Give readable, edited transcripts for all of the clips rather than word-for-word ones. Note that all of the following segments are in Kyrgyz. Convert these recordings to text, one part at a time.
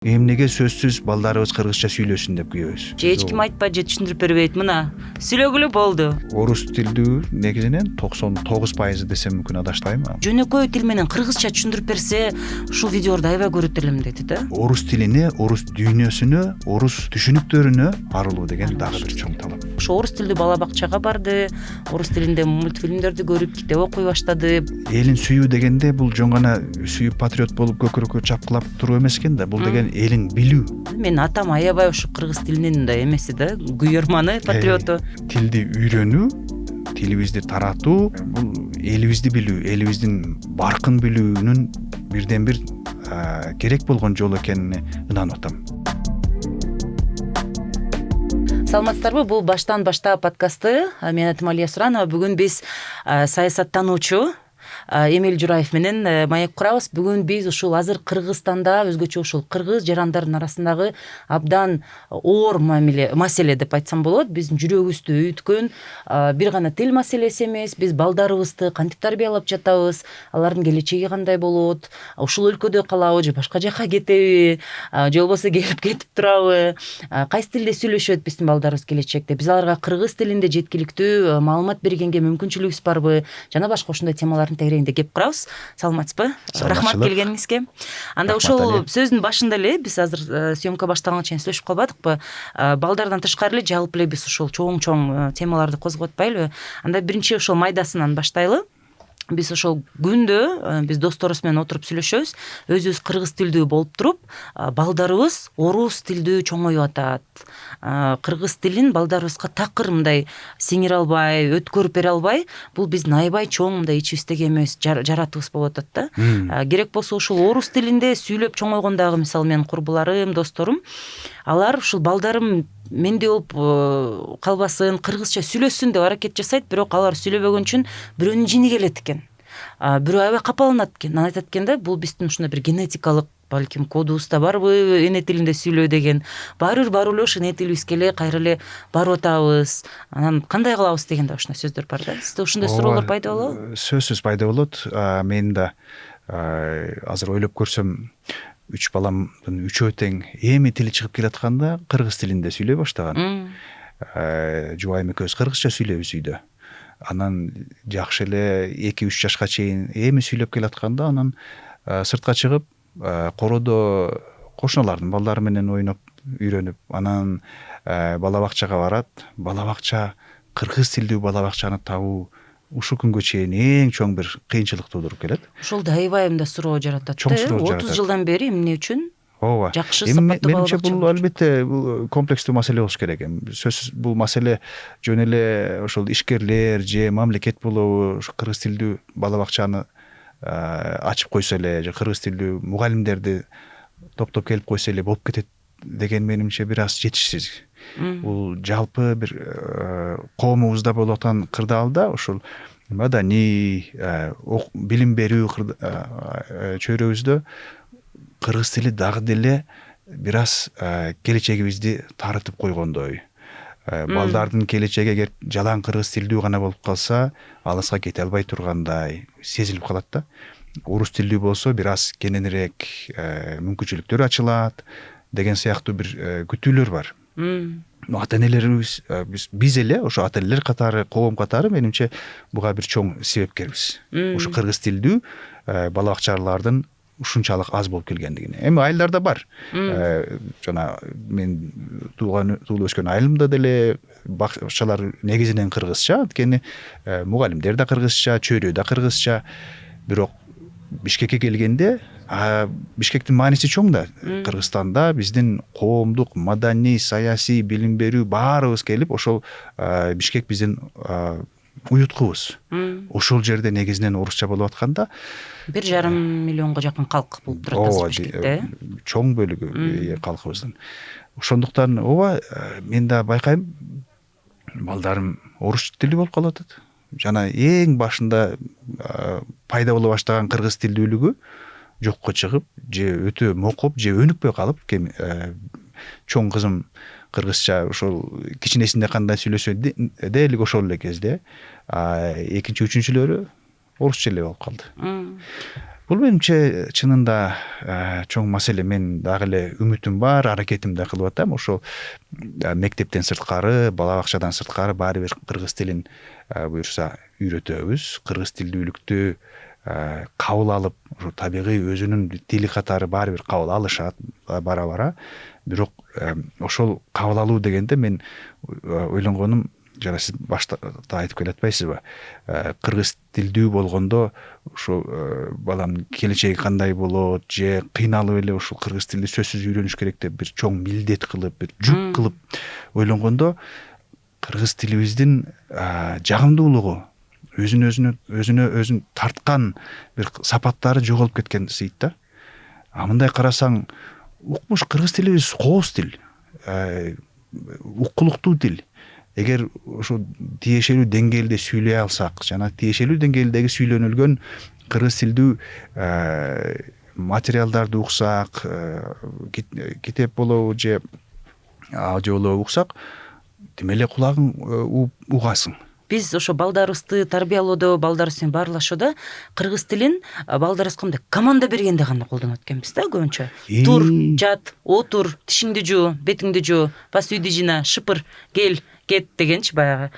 Эмнеге сөзсүз балдарыбыз кыргызча сүйлөсүн деп күйөбүз. Же эч ким айтпай же түшүндүрүп бербейт. Мына сүйлөгүлө болду. Орус тилдүү негизинен 99% десем мүмкүн адаштайм. Жөнөкөй тил менен кыргызча түшүндүрүп берсе, ушул видеолорду аябай көрөт элем дейт да. Орус тилине, орус дүйнөсүнө, орус түшүнүктөрүнө арылуу деген дагы бир чоң талап. Ошо орус тилдүү бала бакчага барды, орус тилинде мультфильмдерди көрүп, китеп окуй баштады. Элин сүйүү дегенде бул жөн гана сүйүп патриот болуп көкүрөккө чапкылап туруу эмес экен да. Бул деген элин билүү. Менин атам аябай ушу кыргыз тилинин да эмеси да, күйөрманы, патриоту. Тилди үйрөнүү, тилибизди таратуу, бул элибизди билүү, элибиздин баркын билүүнүн бирден бир керек болгон жолу экенине ынанып атам. Саламатсыздарбы? Бул баштан башта подкасты. Менин атым Алия Суранова. Бүгүн биз саясаттануучу Эмиль Жураев менен маек курабыз. Бүгүн биз ушул азыр Кыргызстанда өзгөчө ушул кыргыз жарандардын арасындагы абдан оор маселе деп айтсам болот. Биздин жүрөгүбүздү үйүткөн бир гана тил маселеси эмес, биз балдарыбызды кантип тарбиялап жатабыз, алардын келечеги кандай болот, ушул өлкөдө калабы же башка жака кетеби, же болбосо келип кетип турабы, кайсы тилде сүйлөшөт биздин балдарыбыз келечекте, биз аларга кыргыз тилинде жеткиликтүү маалымат бергенге мүмкүнчүлүгүбүз барбы, жана башка ошондой темалардын тегерегинде кеп курабыз. Саламатсызбы? Рахмат келгениңизге. Анда ошол сөздүн башында эле биз азыр съемка башталганга чейин сүйлөшүп калбадыкпы? Балдардан тышкары эле жалпы эле биз ушул чоң темаларды козгоп атпайлыбы? Анда биринчи ошол майдасынан баштайлы. Биз ошол күндө биз досторубуз менен отуруп сүйлөшөбүз. Өзүбүз кыргыз тилдүү болуп туруп, балдарыбыз орус тилдүү чоңоюп атат. Кыргыз тилин балдарыбызга такыр мындай сиңире албай, өткөрүп бере албай, бул биздин аябай чоң мындай ичибиздеги эмес жаратыбыз болуп атат да. Керек болсо ушул орус тилинде сүйлөп чоңойгондагы мисалы менин курбуларым, досторум, алар ушул балдарым менде болуп калбасын, кыргызча сүйлөшсүн деп аракет жасайт, бирок алар сүйлөбөгөн үчүн бирөөнүн жини келет экен. Бирөө аябай капаланат экен. Анан айтат экен да, бул биздин ушундай бир генетикалык балким кодубузда барбы, эне тилинде сүйлөө деген. Баары эле ошо эне тилибизге эле кайра эле барып атабыз. Анан кандай кылабыз деген да ушундай сөздөр бар да. Сизде ушундай суроолор пайда болобу? Сөзсүз пайда болот. Мен да азыр ойлоп көрсөм, 3 баламдын 3-өө тең эми тили чыгып келатканда кыргыз тилинде сүйлөй баштаган. Жубайым экөөбүз кыргызча сүйлөйбүз үйдө. Анан жакшы эле 2-3 жашка чейин эми сүйлөп келатканда анан сыртка чыгып, кородо кошуналардын балдары менен ойноп, үйрөнүп, анан бала бакчага барат. Бала бакча, кыргыз тилдүү бала бакчаны табуу ушул күнгө чейин эң чоң бир кыйынчылык туудуруп келет. Ошол да аябай эмне суроо жаратат. Чоң суроо жаратат. 30 жылдан бери эмне үчүн? Ооба. Жакшы сапаттуу бала бакча. бакча. Бул албетте бул комплекстүү маселе болуш керек. Сөзсүз бул маселе жөн эле ошол ишкерлер же мамлекет болобу ушу кыргыз тилдүү бала бакчаны ачып койсо эле же кыргыз тилдүү мугалимдерди топтоп келип койсо эле болуп кетет деген менимче бир аз жетишсиз. Бул жалпы бир коомубузда болуп аткан кырдаалда ушул маданий билим берүү чөйрөбүздө кыргыз тили дагы деле бир аз келечегибизди тарытып койгондой. Балдардын келечеги эгер жалаң кыргыз тилдүү гана болуп калса, алыска кете албай тургандай сезилип калат да. Орус тилдүү болсо бир аз кененирээк мүмкүнчүлүктөр ачылат деген сыяктуу бир күтүүлөр бар. Ата энелерибиз, биз эле ошо ата энелер катары, коом катары менимче буга бир чоң себепкербиз. Ушу кыргыз тилдүү бала бакчалардын ушунчалык аз болуп келгендигине. Эми айылдарда бар. Жана мен туулуп өскөн айылымда деле бакчалар негизинен кыргызча, анткени мугалимдер да кыргызча, чөйрө да кыргызча. Бирок Бишкекке келгенде, Бишкектин мааниси чоң да. Кыргызстанда биздин коомдук, маданий, саясий, билим берүү баарыбыз келип, ошол Бишкек биздин уюткубуз. Ошол жерде негизинен орусча болуп атканда 1,5 миллионго жакын калк болуп турат Бишкекте. Чоң бөлүгү калкыбыздын. Ошондуктан мен да байкайм, балдарым орус тилдүү болуп калып атат. Жана эң башында пайда боло баштаган кыргыз тилдүүлүгү жокко чыгып, же өтө мокоп, же өнүкпөй калып, чоң кызым кыргызча ошол кичинесинде кандай сүйлөсө дээрлик ошол эле кезде, экинчи, үчүнчүлөрү орусча эле болуп калды. Бул менимче чынында чоң маселе. Мен дагы эле үмүтүм бар, аракетим да кылып атам. Ошол мектептен сырткары, бала бакчадан сырткары баары бир кыргыз тилин буюрса үйрөтөбүз. Кыргыз тилдүүлүктү кабыл алып, ошо табигый өзүнүн тили катары баары бир кабыл алышат бара бара. Бирок ошол кабыл алуу дегенде мен ойлонгонум, жана сиз башта айтып келатпайсызбы, кыргыз тилдүү болгондо ошо баланын келечеги кандай болот, же кыйналып эле ушул кыргыз тилди сөзсүз үйрөнүш керек деп бир чоң милдет кылып, бир жүк кылып ойлонгондо, кыргыз тилибиздин жагымдуулугу, өзүн тарткан бир сапаттары жоголуп кеткен сыйт да. Мындай карасаң, укмуш кыргыз тилибиз кооз тил, уккулуктуу тил. Эгер ошо тиешелүү деңгээлде сүйлөй алсак, жана тиешелүү деңгээлдеги сүйлөнүлгөн кыргыз тилдүү материалдарды уксак, китеп болобу же аудио болобу уксак, тим эле кулагың угасың. Биз ошо балдарыбызды тарбиялоодо, балдарыбыз менен баарлашууда кыргыз тилин балдарыбызга мындай команда бергенде гана колдонот экенбиз да көбүнчө. Тур, жат, отур, тишиңди жуу, бетиңди жуу, бас үйдү жыйна, шыпыр, кел, кет дегенчи баягы.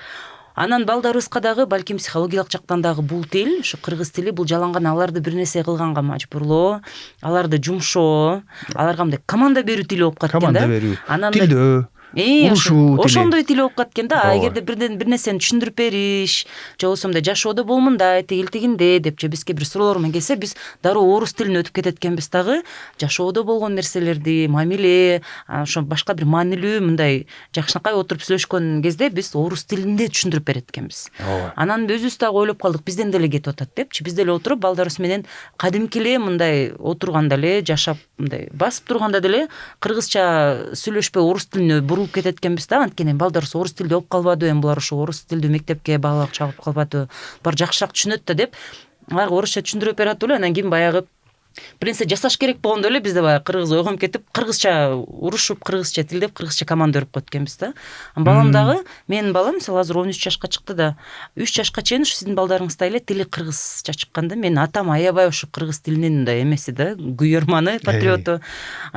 Анан балдарыбызга дагы балким психологиялык жактан дагы бул тил, ушу кыргыз тили бул жаланган аларды бир нерсе кылганга мажбурлоо, аларды жумшоо, аларга мындай команда берүү тили болуп калат экен да. Команда берүү, тилдөө, урушуу тили. Ошондой тил болуп калат экен да. Эгерде бир нерсени түшүндүрүп бериш, же болбосо мындай жашоодо бул мындай, тигил тигинде деп же бизге бир суроолор менен келсе, биз дароо орус тилине өтүп кетет экенбиз дагы. Жашоодо болгон нерселерди, мамиле, ошо башка бир маанилүү мындай жакшынакай отуруп сүйлөшкөн кезде биз орус тилинде түшүндүрүп берет экенбиз. Анан өзүбүз дагы ойлоп калдык, бизден деле кетип атат депчи. Биз деле отуруп балдарыбыз менен кадимки эле мындай отурганда эле, жашап мындай басып турганда деле кыргызча сүйлөшпөй орус тилине кетет экенбиз да. Анткени балдарыбыз орус тилде окуп калбадыбы, эми булар ошо орус тилдүү мектепке, бала бакчага окуп калбадыбы, булар жакшыраак түшүнөт да деп аларга орусча түшүндүрүп берип эле. Анан кийин баягы бир нерсе жасаш керек болгондо эле бизде баягы кыргыз ойгонуп кетип, кыргызча урушуп, кыргызча тилдеп, кыргызча команда берип коет экенбиз да. Балам дагы, менин балам мисалы азыр 13 жашка чыкты да, 3 жашка чейин ушу сиздин балдарыңыздай эле тили кыргызча чыкканда, менин атам аябай ушу кыргыз тилинин мындай эмеси да, күйөрманы, патриоту.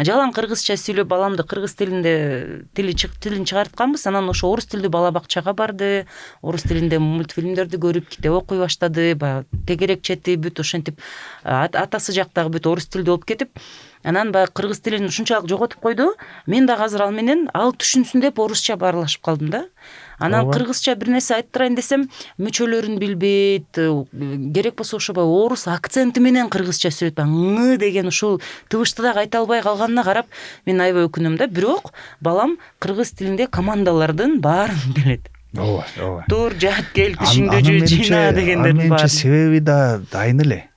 Жалаң кыргызча сүйлөп баламды кыргыз тилинде тилин чыгартканбыз. Анан ошо орус тилдүү бала бакчага барды, орус тилинде мультфильмдерди көрүп, китеп окуй баштады, баягы тегерек чети бүт ошентип атасы жакта бүт орус тилдүү болуп кетип, анан баягы кыргыз тилин ушунчалык жоготуп койду. Мен дагы азыр ал менен ал түшүнсүн деп орусча баарлашып калдым да. Анан кыргызча бир нерсе айттырайын десем, мүчөлөрүн билбейт, керек болсо ошо баягы орус акценти менен кыргызча сүйлөйт. Ң деген ушул тыбышты дагы айта албай калганына карап, мен аябай өкүнөм да. Бирок балам кыргыз тилинде командалардын баарын билет. Ооба. Тур, жат, кел, тишиңди жуу, жыйна дегендердин баары. Себеби да дайын эле.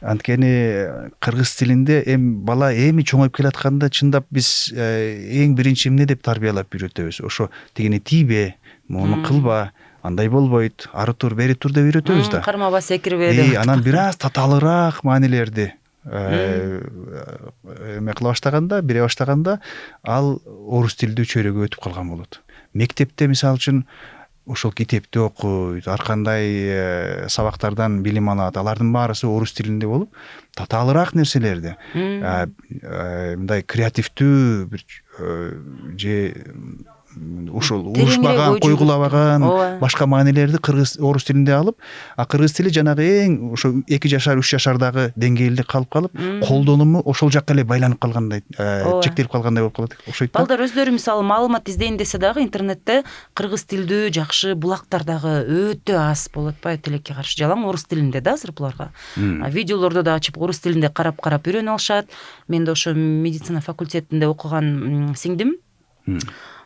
Анткени кыргыз тилинде бала эми чоңоюп келатканда чындап биз эң биринчи эмне деп тарбиялап үйрөтөбүз? Ошо тигини тийбе, муну кылба, андай болбойт, ары тур, бери тур деп үйрөтөбүз да. Кармаба, секирбе деп. Анан бир аз татаалыраак маанилерди эме кыла баштаганда, бере баштаганда, ал орус тилдүү чөйрөгө өтүп калган болот. Мектепте мисалы үчүн ошол китепти окуйт, ар кандай сабактардан билим алат, алардын баарысы орус тилинде болуп, татаалыраак нерселерди, мындай креативдүү бир же ушул урушпаган, койгулабаган башка маанилерди орус тилинде алып, кыргыз тили жанагы эң ошо 2 жашар, 3 жашардагы деңгээлде калып, колдонуму ошол жакка эле байланып калгандай, чектелип калгандай болуп калат. Ошойт. Балдар өздөрү мисалы маалымат издейин десе дагы интернетте кыргыз тилдүү жакшы булактар дагы өтө аз болот, бай тилекке каршы. Жалаң орус тилинде да азыр буларга. Видеолорду да ачып орус тилинде карап үйрөнүп алышат. Мен да ошо медицина факультетинде окуган сиңдим.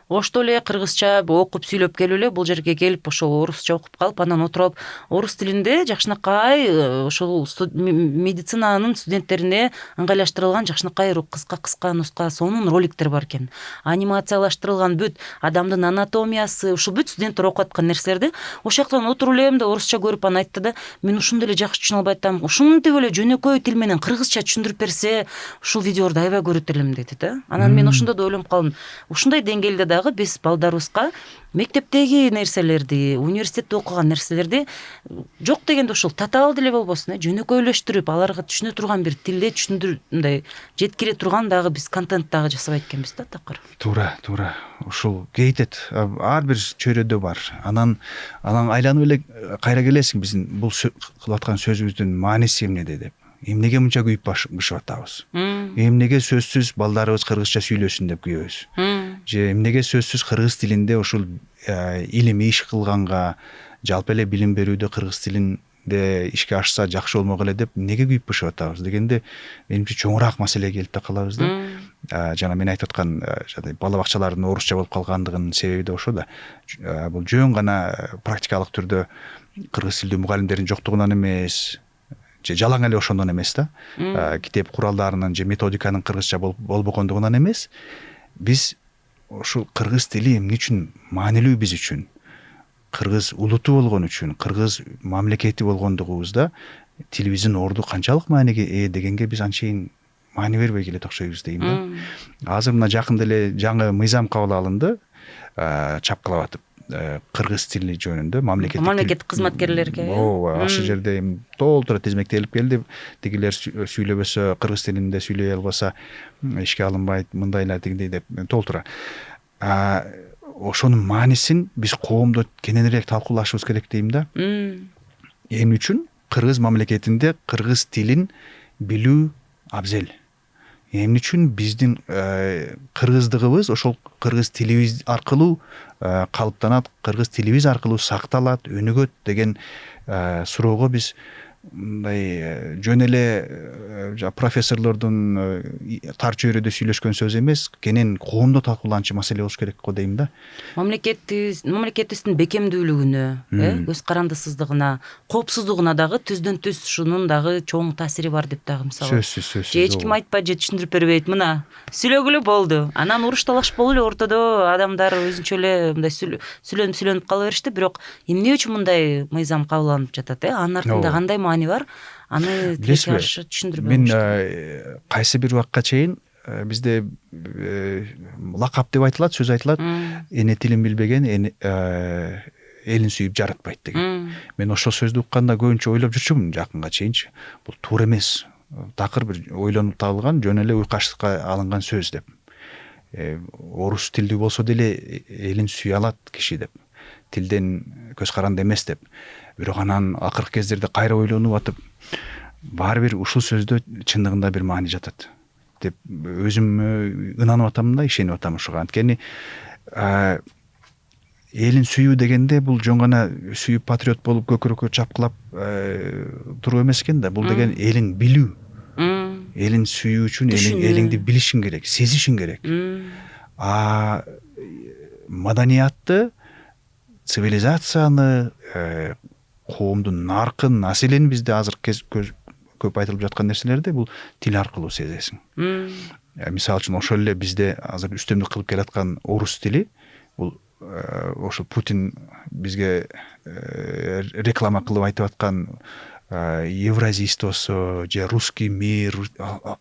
Ошто эле кыргызча окуп сүйлөп келип эле бул жерге келип ошол орусча окуп калып, анан отуруп орус тилинде жакшынакай ошол медицинанын студенттерине ыңгайлаштырылган жакшынакай кыска нуска сонун роликтер бар экен. Анимациялаштырылган бүт адамдын анатомиясы, ушул бүт студенттер окуп аткан нерселерди ошол жактан отуруп элем да орусча көрүп анан айтты да, мен ушундой эле жакшы түшүнө албай атам. Ушинтип эле жөнөкөй тил менен кыргызча түшүндүрүп берсе, ушул видеолорду аябай көрөт элем деди да. Анан мен ошондо да ойлонуп калдым. Ушундай деңгээлде дагы биз балдарыбызга мектептеги нерселерди, университетте окуган нерселерди жок дегенде ушул татаал деле болбосун, жөнөкөйлөштүрүп, аларга түшүнө турган бир тилде мындай жеткире турган дагы биз контент дагы жасабай эткенбиз да такыр. Туура. Ушул кейтет. Ар бир чөйрөдө бар. Анан айланып эле кайра келесиң, биздин бул кылып аткан сөзүбүздүн мааниси эмнеде деп. Эмнеге мынча күйүп башып атабыз? Эмнеге сөзсүз балдарыбыз кыргызча сүйлөсүн деп күйөбүз? Же эмнеге сөзсүз кыргыз тилинде ушул илимий иш кылганга, жалпы эле билим берүүдө кыргыз тилинде ишке ашса жакшы болмок эле деп эмнеге күйүп башып атабыз дегенде, менимче чоңураак маселеге келип да калабыз да. Жана мен айтып аткан бала бакчалардын орусча болуп калгандыгынын себеби да ошо да. Бул жөн гана практикалык түрдө кыргыз тилдүү мугалимдердин жоктугунан эмес, же жалаң эле ошондон эмес да. Китеп куралдарынын же методиканын кыргызча болбогондугунан эмес. Биз ушул кыргыз тили эмне үчүн маанилүү биз үчүн? Кыргыз улуту болгон үчүн, кыргыз мамлекети болгондугубузда тилибиздин орду канчалык мааниге ээ дегенге биз анчейин маани бербей келет окшойбуз дейм да. Азыр мына жакында эле жаңы мыйзам кабыл алынды, чапкылап атып. Кыргыз тили жөнүндө мамлекеттик кызматкерлерге. Ооба, ошол жерде толтура тизмектелип келди. Тигилер сүйлөбөсө, кыргыз тилинде сүйлөй албаса ишке алынбайт, мындайлар тигиндей деп толтура. Ошонун маанисин биз коомдо кененирээк талкуулашыбыз керек дейм да. Эмне үчүн кыргыз мамлекетинде кыргыз тилин билүү абзел? Эмне үчүн биздин кыргыздыгыбыз ошол кыргыз тилибиз аркылуу калыптанат, кыргыз тилибиз аркылуу сакталат, өнүгөт деген суроого биз мындай жөн эле профессорлордун тар чөйрөдө сүйлөшкөн сөз эмес, кенен коомдо талкууланчу маселе болуш керек го дейм да. Мамлекетибиздин бекемдүүлүгүнө, көз карандысыздыгына, коопсуздугуна дагы түздөн түз ушунун дагы чоң таасири бар деп дагы мисалы. Сөзсүз. Же эч ким айтпайт, же түшүндүрүп бербейт. Мына сүйлөгүлө болду. Анан уруш талаш болуп эле ортодо адамдар өзүнчө эле мындай сүйлөнүп кала беришти, бирок эмне үчүн мындай мыйзам кабыл алынып жатат, анын артында кандай маани бар? Аны тилекке түшүндүрбөй. Мен кайсы бир убакка чейин бизде лакап деп айтылат, сөз айтылат. Эне тилин билбеген элин сүйүп жаратпайт деген. Мен ошол сөздү укканда көбүнчө ойлоп жүрчүмүн жакынга чейинчи. Бул туура эмес. Такыр бир ойлонуп табылган, жөн эле уйкаштыкка алынган сөз деп. Орус тилдүү болсо деле элин сүйө алат киши деп. Тилден көз каранды эмес деп. Бирок анан акыркы кездерде кайра ойлонуп атып, баары бир ушул сөздө чындыгында бир маани жатат деп өзүм ынанып атам да, ишенип атам ушуга. Анткени элин сүйүү дегенде бул жөн гана сүйүп патриот болуп көкүрөккө чапкылап туруу эмес экен да. Бул деген элин билүү. Элин сүйүү үчүн элиңди билишиң керек, сезишиң керек. Маданиятты, цивилизацияны, коомдун наркын, населени бизде азыр көп айтылып жаткан нерселерди бул тил аркылуу сезесиң. Мисалы үчүн ошол эле бизде азыр үстөмдүк кылып келаткан орус тили, бул ошол Путин бизге реклама кылып айтып аткан евразийствосу же русский мир,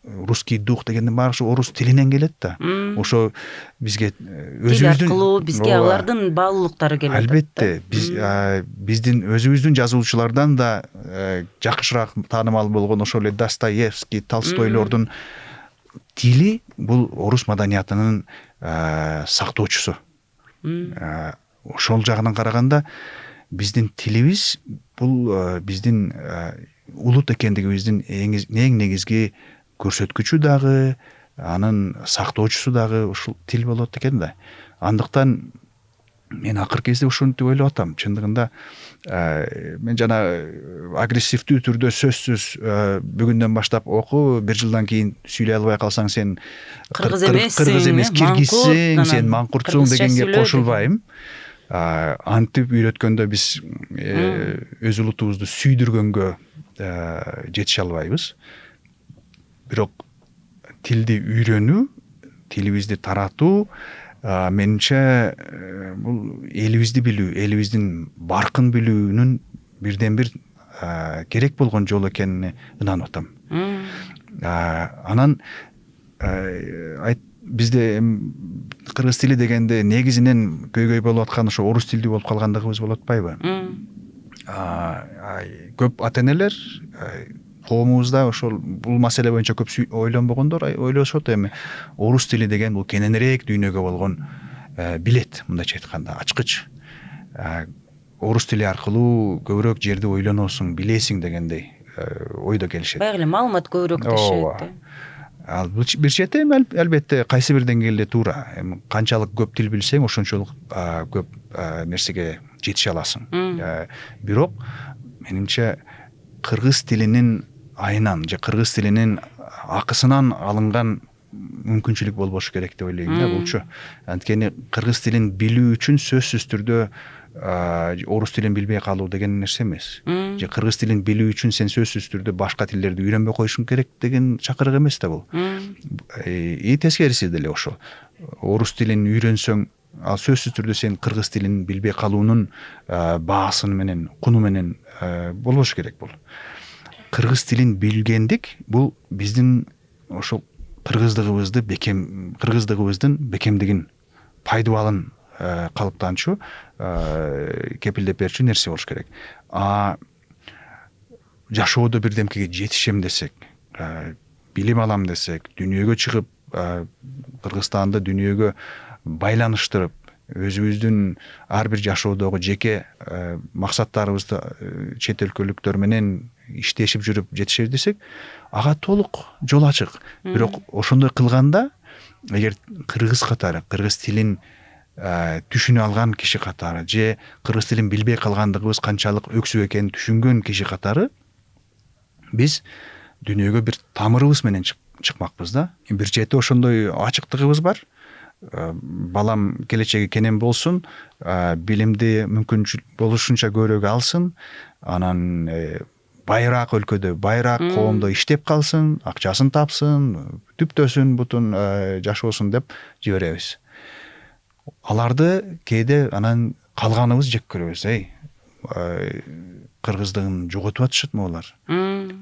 русский дух дегендин баары ошо орус тилинен келет да. Ошо бизге өзүбүздүн бизге алардын баалуулуктары келет. Албетте, биздин өзүбүздүн жазуучулардан да жакшыраак таанымал болгон ошол эле Достоевский, Толстойлордун тили бул орус маданиятынын сактоочусу. Ошол жагынан караганда биздин тилибиз бул биздин улут экендигибиздин эң негизги көрсөткүчү дагы, анын сактоочусу дагы ушул тил болот экен да. Андыктан мен акыркы кезде ушинтип ойлоп атам. Чындыгында мен жана агрессивдүү түрдө сөзсүз бүгүндөн баштап оку, бир жылдан кийин сүйлөй албай калсаң сен кыргыз эмес, киргизсиң, сен маңкуртсуң дегенге кошулбайм. Антип үйрөткөндө биз өз улутубузду сүйдүргөнгө жетише албайбыз. Бирок тилди үйрөнүү, тилибизди таратуу менимче бул элибизди билүү, элибиздин баркын билүүнүн бирден бир керек болгон жол экенине ынанып атам. Анан бизде кыргыз тили дегенде негизинен көйгөй болуп аткан ошо орус тилдүү болуп калгандыгыбыз болуп атпайбы? Көп ата энелер коомубузда ошол бул маселе боюнча көп ойлонбогондор ойлошот, эми орус тили деген бул кененирээк дүйнөгө болгон билет, мындайча айтканда ачкыч. Орус тили аркылуу көбүрөөк жерди ойлоносуң, билесиң дегендей ойдо келишет. Баягы эле маалымат көбүрөөк тешет. Ал бир чети эми албетте кайсы бир деңгээлде туура. Эми канчалык көп тил билсең, ошончолук көп нерсеге жетише аласың. Бирок менимче кыргыз тилинин айынан же кыргыз тилинин акысынан алынган мүмкүнчүлүк болбошу керек деп ойлойм да булчу. Анткени кыргыз тилин билүү үчүн сөзсүз түрдө орус тилин билбей калуу деген нерсе эмес. Же кыргыз тилин билүү үчүн сен сөзсүз түрдө башка тилдерди үйрөнбөй коюшуң керек деген чакырык эмес да бул. Тескериси деле ошол. Орус тилин үйрөнсөң, ал сөзсүз түрдө сен кыргыз тилин билбей калуунун баасын менен, куну менен болбошу керек бул. Кыргыз тилин билгендик бул биздин ошол кыргыздыгыбыздын бекемдигин, пайдубалын калыптанчу, кепилдеп берчү нерсе болуш керек. Жашоодо бирдемкеге жетишем десек, билим алам десек, дүйнөгө чыгып, Кыргызстанды дүйнөгө байланыштырып, өзүбүздүн ар бир жашоодогу жеке максаттарыбызды чет өлкөлүктөр менен иштешип жүрүп жетишебиз десек, ага толук жол ачык. Бирок ошондой кылганда, эгер кыргыз катары, кыргыз тилин түшүнө алган киши катары же кыргыз тилин билбей калгандыгыбыз канчалык өксүк экенин түшүнгөн киши катары биз дүйнөгө бир тамырыбыз менен чыкмакпыз да. Бир чети ошондой ачыктыгыбыз бар. Балам келечеги кенен болсун, билимди мүмкүн болушунча көбүрөөк алсын, анан байыраак өлкөдө, байыраак коомдо иштеп калсын, акчасын тапсын, түптөсүн, бутун жашоосун деп жиберебиз. Аларды кээде анан калганыбыз жек көрөбүз. Кыргыздыгын жоготуп атышатмы булар?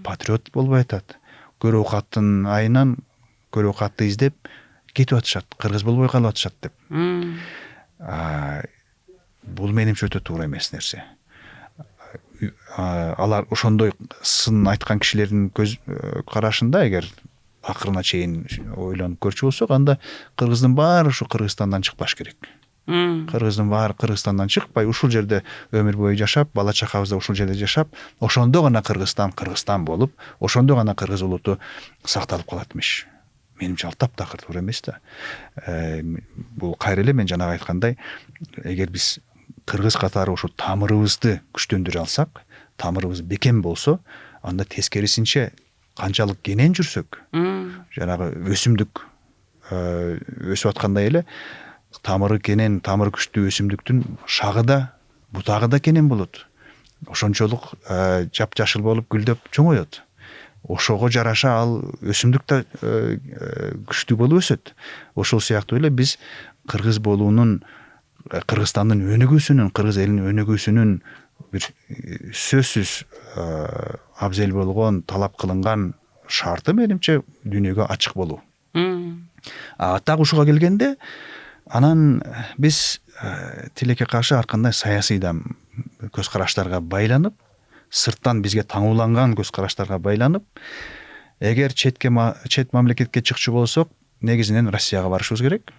Патриот болбой атат. Көрө оокаттын айынан көрө оокатты издеп кетип атышат, кыргыз болбой калып атышат деп. Бул менимче өтө туура эмес нерсе. Алар ошондой сын айткан кишилердин көз карашында эгер акырына чейин ойлонуп көрчү болсок, анда кыргыздын баары ушу Кыргызстандан чыкпаш керек. Кыргыздын баары Кыргызстандан чыкпай, ушул жерде өмүр бою жашап, бала чакабыз да ушул жерде жашап, ошондо гана Кыргызстан болуп, ошондо гана кыргыз улуту сакталып калат имиш. Менимче ал таптакыр туура эмес да. Бул кайра эле мен жанагы айткандай, эгер биз кыргыз катары ошо тамырыбызды күчтөндүрө алсак, тамырыбыз бекем болсо, анда тескерисинче канчалык кенен жүрсөк, жанагы өсүмдүк өсүп аткандай эле, тамыры кенен, тамыры күчтүү өсүмдүктүн шагы да, бутагы да кенен болот. Ошончолук жапжашыл болуп гүлдөп чоңоет. Ошого жараша ал өсүмдүк да күчтүү болуп өсөт. Ошол сыяктуу эле биз кыргыз болуунун, Кыргызстандын өнүгүүсүнүн, кыргыз элинин өнүгүүсүнүн бир сөзсүз абзел болгон, талап кылынган шарты менимче дүйнөгө ачык болуу. Так ушуга келгенде, анан биз тилекке каршы ар кандай саясий да көз караштарга байланып, сырттан бизге таңууланган көз караштарга байланып, эгер чет мамлекетке чыкчу болсок, негизинен Россияга барышыбыз керек.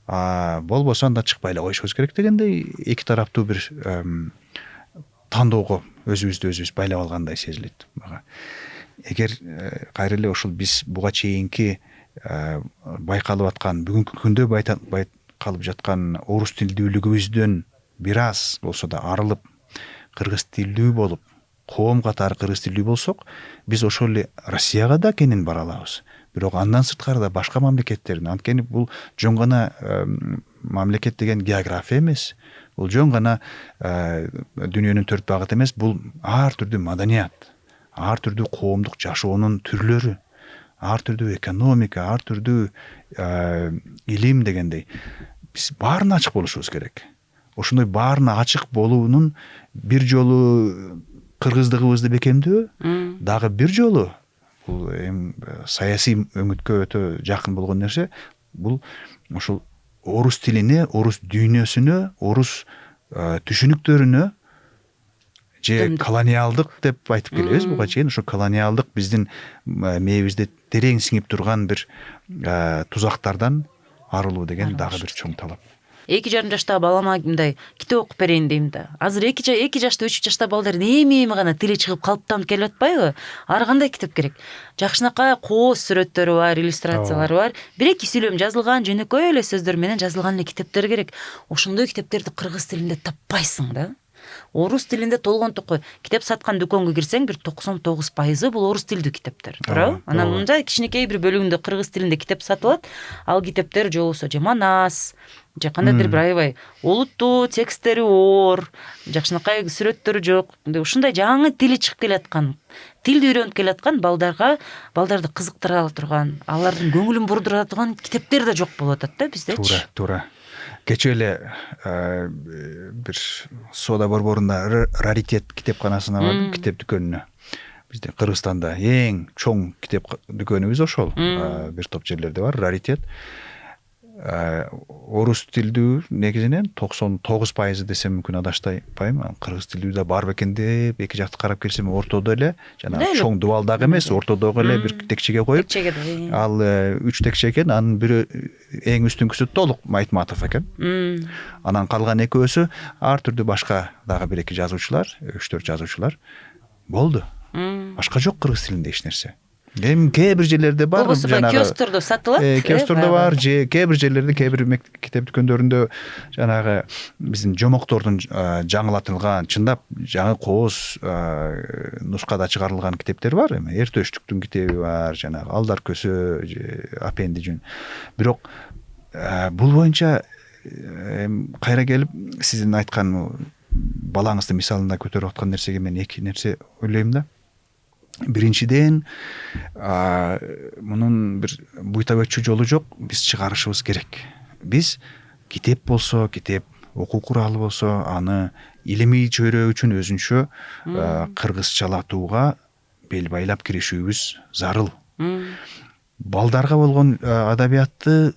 Болбосо анда чыкпай эле коюшубуз керек дегендей эки тараптуу бир тандоого өзүбүздү өзүбүз байлап алгандай сезилет. Эгер кайра эле ушул биз буга чейинки байкалып аткан, бүгүнкү күндө байкалып жаткан орус тилдүүлүгүбүздөн бир аз болсо да арылып, кыргыз тилдүү болуп, коом катары кыргыз тилдүү болсок, биз ошол эле Россияга да кенен бара алабыз. Бирок андан сырткары да башка мамлекеттердин, анткени бул жөн гана мамлекет деген география эмес. Бул жөн гана дүйнөнүн төрт багыты эмес, бул ар түрдүү маданият, ар түрдүү коомдук жашоонун түрлөрү, ар түрдүү экономика, ар түрдүү илим дегендей. Биз баарына ачык болушубуз керек. Ошондой баарына ачык болуунун бир жолу кыргыздыгыбызды бекемдөө, дагы бир жолу бул саясий өңүткө өтө жакын болгон нерсе, бул ушул орус тилине, орус дүйнөсүнө, орус түшүнүктөрүнө же колониалдык деп айтып келебиз буга чейин. Ошо колониалдык биздин мээбизде терең сиңип турган бир тузактардан арылуу деген дагы бир чоң талап. 2,5 жаштагы балама мындай китеп окуп берейин дейм да. Азыр 2 жашта, 3 жашта балдар эми гана тили чыгып калыптанып келип атпайбы? Ар кандай китеп керек? Жакшынакай кооз сүрөттөрү бар, иллюстрациялары бар. Бир-эки сүйлөм жазылган, жөнөкөй эле сөздөр менен жазылган эле китептер керек. Ошондой китептерди кыргыз тилинде таппайсың да. Орус тилинде толгон токой китеп саткан дүкөнгө кирсең, бир 99% бул орус тилдүү китептер, туурабы? Анан мындай кичинекей бир бөлүгүндө кыргыз тилинде китеп сатылат. Ал китептер же болбосо же манас, же кандайдыр бир аябай олуттуу, тексттери оор, жакшынакай сүрөттөрү жок. Ушундай жаңы тили чыгып келаткан, тилди үйрөнүп келаткан балдарды кызыктыра турган, алардын көңүлүн бурдура турган китептер да жок болуп атат да биздечи. Туура. Кечээ эле бир соода борборунда раритет китепканасына бардым, китеп дүкөнүнө. Бизде Кыргызстанда эң чоң китеп дүкөнүбүз ошол. Бир топ жерлерде бар раритет. Орус тилдүү негизинен 99% десем мүмкүн адашпайм. Кыргыз тилдүү да бар бекен деп эки жакты карап келсем ортодо эле, жана чоң дубалдагы эмес, ортодогу эле бир текчеге коюп. Ал 3 текче экен, анын бири эң үстүнкүсү толук Айтматов экен. Анан калган экөөсү ар түрдүү башка дагы бир-эки жазуучулар, 3-4 жазуучулар болду. Башка жок кыргыз тилинде эч нерсе. Эми кээ бир жерлерде бар, жанагы киосктөрдө сатылат. Киосктөрдө бар, же кээ бир жерлерде, кээ бир китеп дүкөндөрүндө жанагы биздин жомоктордун жаңылатылган, чындап жаңы кооз нускада чыгарылган китептер бар. Эми Эртөштүктүн китеби бар, жанагы Алдар көсө же Апенди жүн. Бирок бул боюнча кайра келип сиздин айткан балаңызды мисалында көтөрүп аткан нерсеге мен эки нерсе ойлойм да. Биринчиден, мунун бир буйтап өтчү жолу жок, биз чыгарышыбыз керек. Биз китеп болсо, китеп окуу куралы болсо, аны илимий чөйрө үчүн өзүнчө кыргызчалатууга бел байлап киришүүбүз зарыл. Балдарга болгон адабиятты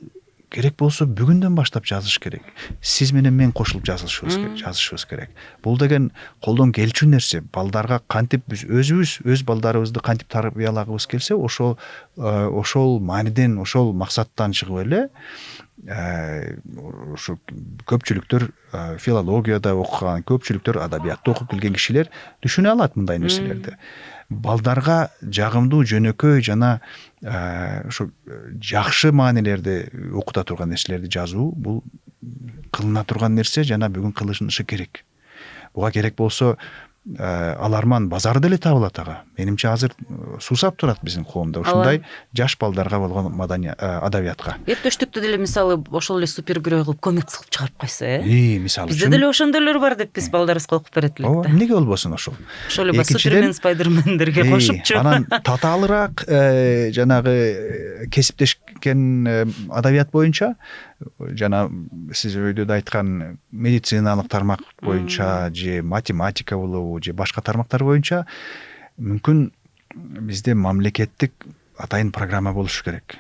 керек болсо бүгүндөн баштап жазыш керек. Сиз менен мен кошулуп жазышыбыз керек. Бул деген колдон келчү нерсе. Балдарга кантип биз өз балдарыбызды кантип тарбиялагыбыз келсе, ошол мааниден, ошол максаттан чыгып эле ушу көпчүлүктөр филологияда окуган, көпчүлүктөр адабиятты окуп келген кишилер түшүнө алат мындай нерселерди. Балдарга жагымдуу, жөнөкөй жана ошо жакшы маанилерди окута турган нерселерди жазуу бул кылына турган нерсе, жана бүгүн кылынышы керек. Буга керек болсо аларман базары деле табылат ага. Менимче азыр суусап турат биздин коомдо ушундай жаш балдарга болгон адабиятка. Эртөштүктү деле мисалы ошол эле супергерой кылып комикс кылып чыгарып койсо, мисалы бизде деле ошондойлор бар деп биз балдарыбызга окуп берет элек да. Эмнеге болбосун ошол. Ошол эле Супермен, Спайдермендерге кошупчу. Анан татаалыраак жанагы кесиптешкен адабият боюнча, жана сиз өйдө айткан медициналык тармак боюнча же математика болобу, же башка тармактар боюнча мүмкүн бизде мамлекеттик атайын программа болуш керек.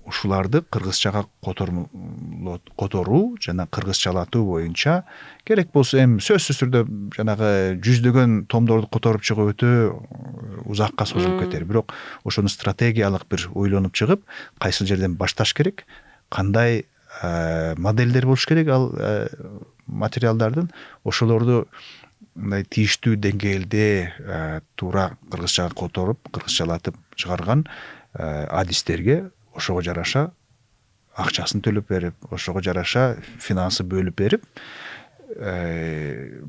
Ушуларды кыргызчага которуу жана кыргызчалатуу боюнча керек болсо эми сөзсүз түрдө жанагы жүздөгөн томдорду которуп чыгуу өтө узакка созулуп кетер. Бирок ошону стратегиялык бир ойлонуп чыгып, кайсыл жерден башташ керек, кандай моделдер болуш керек ал материалдардын, ошолорду мындай тийиштүү деңгээлде туура кыргызчага которуп, кыргызчалатып чыгарган адистерге ошого жараша акчасын төлөп берип, ошого жараша финансы бөлүп берип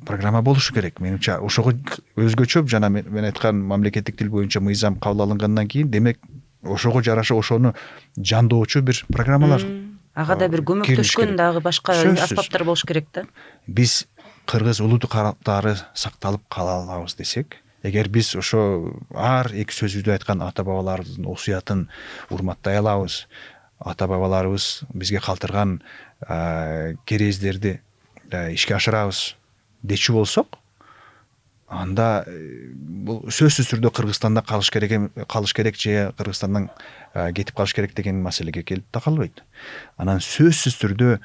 программа болушу керек. Менимче ошого өзгөчө жана мен айткан мамлекеттик тил боюнча мыйзам кабыл алынгандан кийин, демек ошого жараша ошону жандоочу бир программалар. Ага да бир көмөктөшкөн дагы башка аспаптар болуш керек да. Биз кыргыз улуу калыптары сакталып кала алабыз десек, эгер биз ошо ар эки сөзүбүздө айткан ата бабаларыбыздын осуятын урматтай алабыз, ата бабаларыбыз бизге калтырган керездерди ишке ашырабыз дечү болсок, анда бул сөзсүз түрдө Кыргызстанда калыш керек же Кыргызстандан кетип калыш керек деген маселеге келип такалбайт. Анан сөзсүз түрдө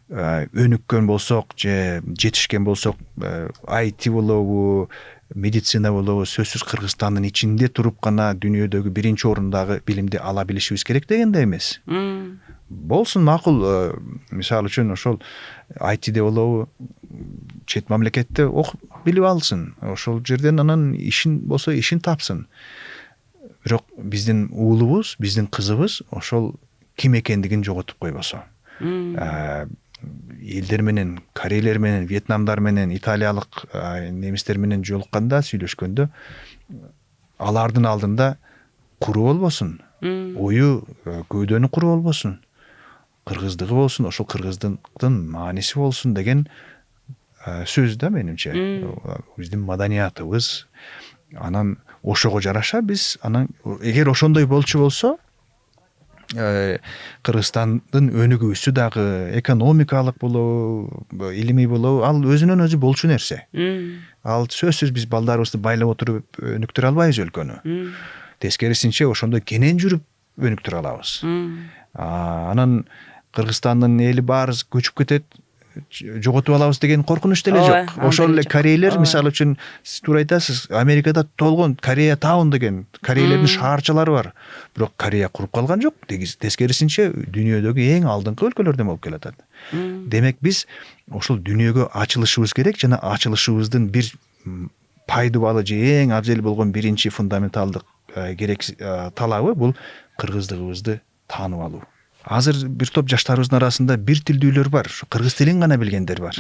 өнүккөн болсок же жетишкен болсок, IT болобу, медицина болобу, сөзсүз Кыргызстандын ичинде туруп гана дүйнөдөгү биринчи орундагы билимди ала билишибиз керек дегенде эмес. Болсун макул, мисалы үчүн ошол ITде болобу, чет мамлекетте окуп билип алсын, ошол жерден анан ишин болсо ишин тапсын. Бирок биздин уулубуз, биздин кызыбыз ошол ким экендигин жоготуп койбосо, элдер менен, корейлер менен, вьетнамдар менен, италиялык немистер менен жолукканда, сүйлөшкөндө алардын алдында куру болбосун, ою көөдөнү куру болбосун, кыргыздыгы болсун, ошол кыргыздыктын мааниси болсун деген сөз да менимче. Биздин маданиятыбыз, анан ошого жараша биз анан эгер ошондой болчу болсо, Кыргызстандын өнүгүүсү дагы экономикалык болобу, илимий болобу, ал өзүнөн өзү болчу нерсе. Ал сөзсүз биз балдарыбызды байлап отуруп өнүктүрө албайбыз өлкөнү. Тескерисинче ошондой кенен жүрүп өнүктүрө алабыз. Анан Кыргызстандын эли баарыбыз көчүп кетет, жоготуп алабыз деген коркунуч деле жок. Ошол эле корейлер, мисалы үчүн, сиз туура айтасыз, Америкада толгон Корея таун деген корейлердин шаарчалары бар. Бирок Корея куруп калган жок. Тескерисинче дүйнөдөгү эң алдыңкы өлкөлөрдөн болуп келатат. Демек биз ошол дүйнөгө ачылышыбыз керек, жана ачылышыбыздын бир пайдубалы же эң абзел болгон биринчи фундаменталдык керек талабы бул кыргыздыгыбызды таанып алуу. Азыр бир топ жаштарыбыздын арасында бир тилдүүлөр бар, кыргыз тилин гана билгендер бар.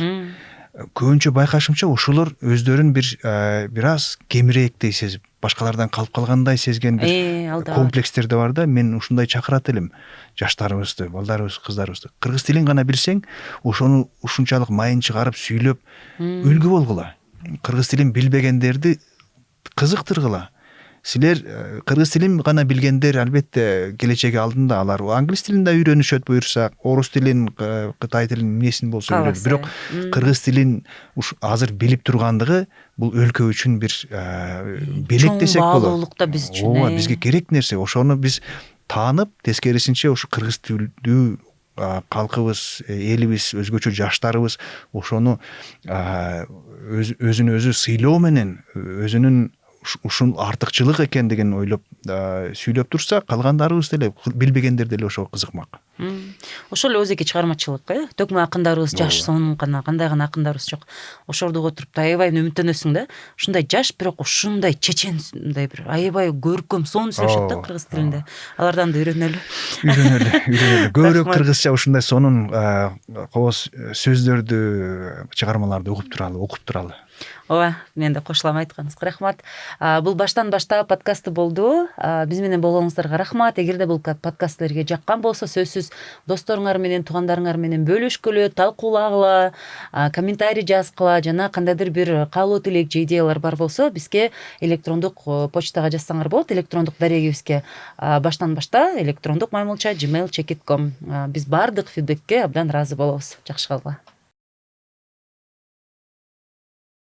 Көбүнчө байкашымча ошолор өздөрүн бир аз кемирээктей сезип, башкалардан калып калгандай сезген бир комплекстер да бар да. Мен ушундай чакырат элем жаштарыбызды, балдарыбыз, кыздарыбызды. Кыргыз тилин гана билсең, ошону ушунчалык майын чыгарып сүйлөп үлгү болгула. Кыргыз тилин билбегендерди кызыктыргыла. Силер кыргыз тилин гана билгендер албетте келечеги алдында, алар англис тилин да үйрөнүшөт буюрса, орус тилин, кытай тилин эмнесин болсо үйрөнөт. Бирок кыргыз тилин азыр билип тургандыгы бул өлкө үчүн бир белек десек болот. Чоң баалуулук да биз үчүн. Ооба, бизге керек нерсе. Ошону биз таанып, тескерисинче ушу кыргыз тилдүү калкыбыз, элибиз, өзгөчө жаштарыбыз ошону өзүн өзү сыйлоо менен, өзүнүн ушул артыкчылык экендигин ойлоп сүйлөп турса, калгандарыбыз деле, билбегендер деле ошого кызыкмак. Ошол эле өзеки чыгармачылык, төкмө акындарыбыз жаш, сонун гана кандай гана акындарыбыз жок. Ошолорду отуруп аябай үмүттөнөсүң да. Ушундай жаш, бирок ушундай чечен, мындай бир аябай көркөм, сонун сүйлөшөт да кыргыз тилинде. Алардан да үйрөнөлү. Көбүрөөк кыргызча ушундай сонун кооз сөздөрдү, чыгармаларды окуп туралы. Ооба, мен да кошулам, айтканыңызга рахмат. Бул баштан башта подкасты болду. Биз менен болгонуңуздарга рахмат. Эгерде бул подкаст силерге жаккан болсо, сөзсүз досторуңар менен, туугандарыңар менен бөлүшкүлө, талкуулагыла, комментарий жазгыла, жана кандайдыр бир каалоо, тилек же идеялар бар болсо, бизге электрондук почтага жазсаңар болот. Электрондук дарегибизге баштан башта @gmail.com. Биз баардык фидбекке абдан ыраазы болобуз. Жакшы калгыла.